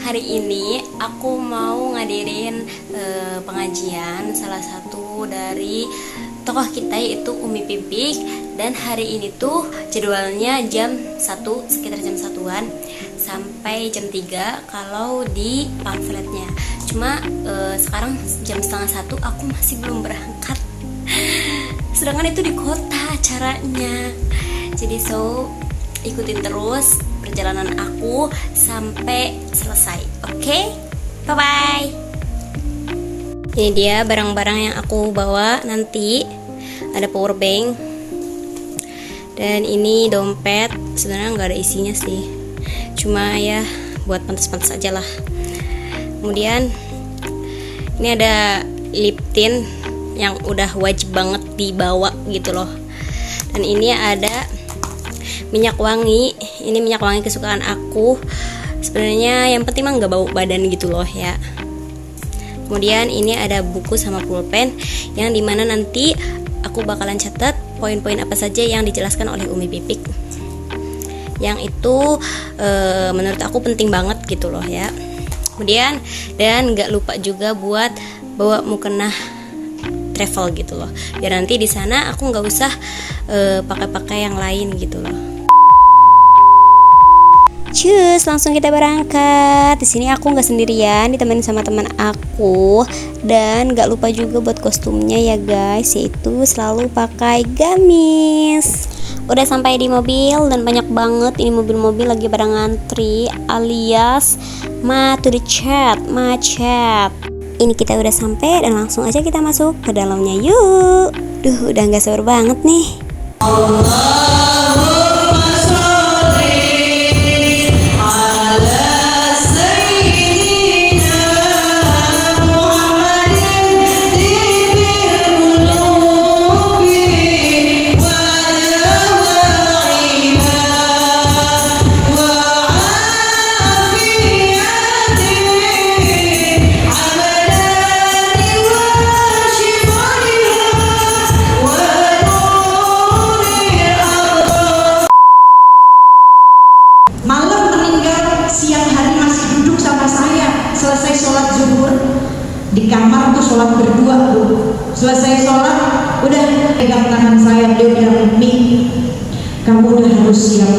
Hari ini aku mau ngadirin pengajian salah satu dari tokoh kita yaitu Umi Pipik. Dan hari ini tuh jadwalnya jam 1, sekitar jam 1-an sampai jam 3 kalau di pamfletnya. Cuma sekarang jam setengah 1 aku masih belum berangkat. Sedangkan itu di kota acaranya. Jadi ikutin terus perjalanan aku sampai selesai. Oke? Bye-bye. Ini dia barang-barang yang aku bawa nanti. Ada power bank. Dan ini dompet. Sebenarnya nggak ada isinya sih. Cuma ya buat pantas-pantas aja lah. Kemudian ini ada lip tint yang udah wajib banget dibawa gitu loh. Dan ini ada minyak wangi. Ini minyak wangi kesukaan aku. Sebenarnya yang penting mah nggak bau badan gitu loh ya. Kemudian ini ada buku sama pulpen yang dimana nanti aku bakalan catat poin-poin apa saja yang dijelaskan oleh Umi Pipik. Yang itu menurut aku penting banget gitu loh ya. Kemudian dan nggak lupa juga buat bawa mukena travel gitu loh. Biar nanti di sana aku nggak usah pakai-pakai yang lain gitu loh. Cus, langsung kita berangkat. Di sini aku nggak sendirian, ditemenin sama teman aku. Dan nggak lupa juga buat kostumnya ya guys, yaitu selalu pakai gamis. Udah sampai di mobil dan banyak banget ini mobil-mobil lagi pada ngantri alias macet. Ini kita udah sampai dan langsung aja kita masuk ke dalamnya yuk. Duh, udah nggak sabar banget nih. Selesai sholat zuhur di kamar tuh sholat berdua tuh. Selesai sholat udah pegang tangan saya, dia bilang, "Mi, kamu udah harus siap."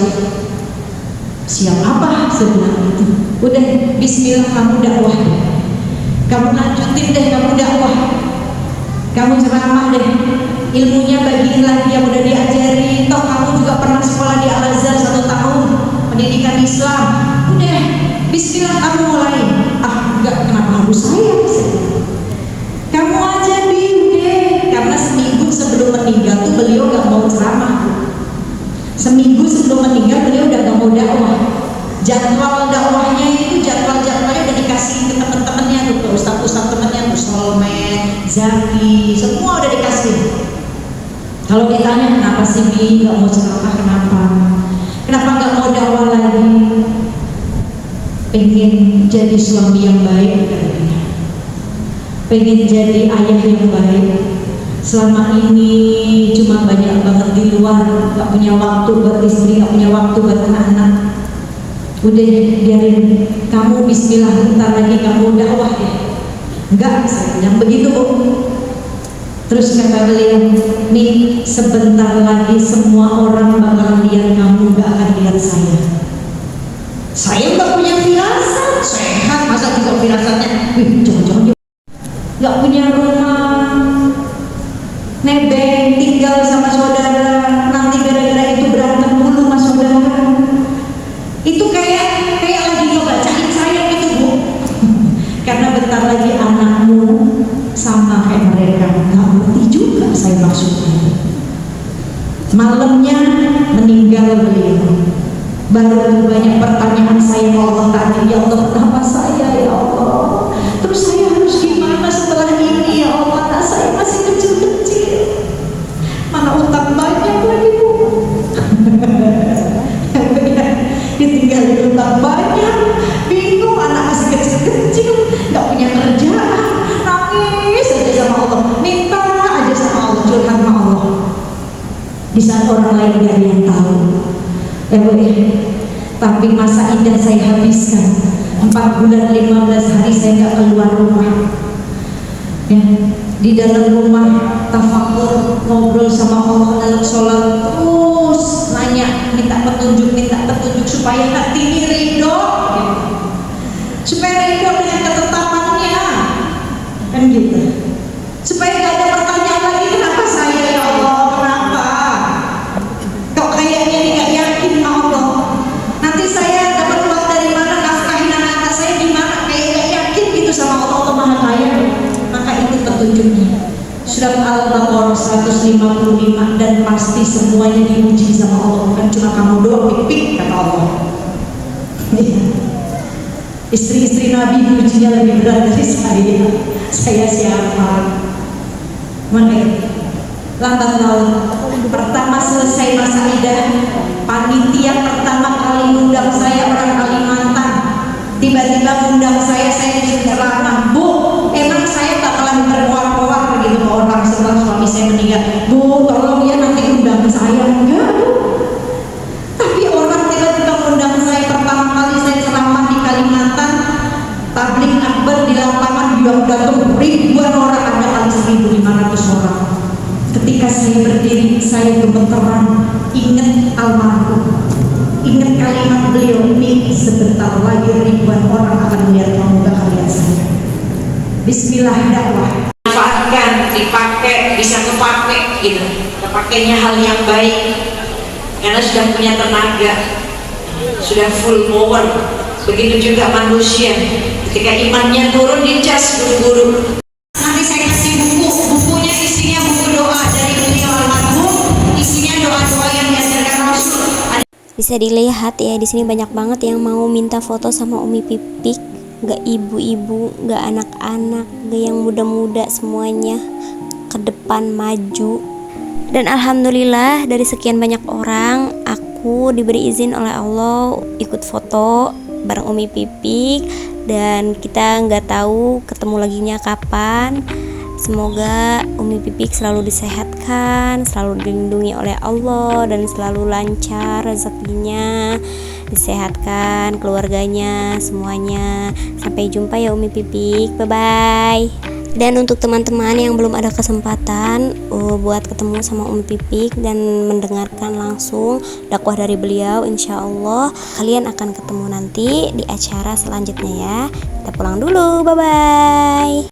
Siap apa sebenarnya itu? Udah bismillah, kamu dakwah deh. Kamu lanjutin deh, kamu dakwah. Kamu ceramah deh. Ilmunya bagiin lagi yang udah diajari. Toh kamu juga pernah sekolah di Al-Azhar 1 tahun pendidikan Islam. Udah bismillah, kamu mulai. Enggak, kenapa harus saya? Kamu aja deh, karena seminggu sebelum meninggal tuh beliau gak mau ceramah. Seminggu sebelum meninggal beliau udah gak mau dakwah. Jadwal dakwahnya itu jadwalnya udah dikasih ke teman-temannya tuh, ke ustaz-ustaz temannya tuh, Solmed, Zaki, semua udah dikasih. Kalau ditanya kenapa sih Bi gak mau ceramah, kenapa gak mau dakwah lagi? Pengen jadi suami yang baik, pengen jadi ayah yang baik. Selama ini cuma banyak banget di luar, gak punya waktu buat istri, gak punya waktu buat anak-anak. Udah biarin, kamu bismillah, bentar lagi kamu dakwah ya. Enggak, saya bilang begitu Bu. Terus kata beliau, nih sebentar lagi semua orang bakal lihat kamu, gak akan lihat saya. Saya nggak punya firasat, sehat masa juga firasatnya, jangan nggak punya rumah, nebeng tinggal sama saudara, nanti gara-gara itu berantem dulu sama saudara. Itu kayak lagi ngebacain saya gitu Bu. Karena bentar lagi anakmu sama kayak mereka, nggak ngerti juga saya maksudnya. Malamnya meninggal beliau. Baru banyak pertanyaan saya ke Allah tadi, ya Allah kenapa saya ya Allah, terus saya harus gimana setelah ini ya Allah, anak saya masih kecil-kecil, mana utang banyak lagi Bu. Ditinggalin utang banyak, bingung, anak masih kecil-kecil, gak punya kerjaan, nangis aja sama Allah, minta aja sama Allah, curhat sama Allah. Di saat orang lain gak ada yang tahu. Tapi masa indah saya habiskan 4 bulan 15 hari saya nggak keluar rumah. Ya, di dalam rumah tafakur, ngobrol sama Allah dalam sholat, terus nanya, minta petunjuk supaya hati ini ridho, supaya ridho dengan ketetapannya, kan gitu. Supaya gak ada pertanyaan lagi, kenapa saya ya Allah, kenapa? Kok kayaknya ini gak yakin sama Allah. Nanti saya dapat uang dari mana, nafkahin anak-anak saya gimana, kayak gak yakin gitu sama Allah. Allah Maha Kaya. Maka itu petunjuknya. Surat Al-Baqarah 155, dan pasti semuanya diuji sama Allah, bukan cuma kamu doang dipik, kata Allah. Istri-istri Nabi diujinya lebih berat dari saya siapa? Makanya lambat laun pertama selesai masa idah, panitia pertama kali undang saya orang Kalimantan, tiba-tiba undang saya ceramah. Bu, emang saya bakalan berkoar-koar begitu ke orang setelah suami saya meninggal. Bu, tolong ya nanti undang saya. Enggak, Bu. Tapi orang tiba-tiba undang saya pertama kali saya ceramah di Kalimantan, tabligh akbar di lapangan, yang datang ribuan orang, ada kali 1.500 orang. Ketika saya berdiri, saya gemeteran, ingat almarhum, ingat kalimat beliau, "Mi, sebentar lagi ribuan orang akan melihat muka kalian saya." Bismillah dakwah. Manfaatkan, dipakai, bisa kepake gitu. Kepakainya hal yang baik, karena sudah punya tenaga, sudah full power. Begitu juga manusia, ketika imannya turun dicas buru-buru. Nanti saya kasih buku, bukunya isinya buku doa dari beliau almarhum, isinya doa-doa yang diajarkan Rasul. Bisa dilihat ya, di sini banyak banget yang mau minta foto sama Umi Pipik. Gak ibu-ibu, gak anak-anak, gak yang muda-muda, semuanya ke depan maju. Dan alhamdulillah dari sekian banyak orang, aku diberi izin oleh Allah ikut foto bareng Umi Pipik, dan kita nggak tahu ketemu laginya kapan. Semoga Umi Pipik selalu disehatkan, selalu dilindungi oleh Allah, dan selalu lancar rezekinya, disehatkan keluarganya, semuanya. Sampai jumpa ya Umi Pipik, bye bye. Dan untuk teman-teman yang belum ada kesempatan buat ketemu sama Umi Pipik dan mendengarkan langsung dakwah dari beliau, insya Allah kalian akan ketemu nanti di acara selanjutnya ya. Kita pulang dulu, bye bye.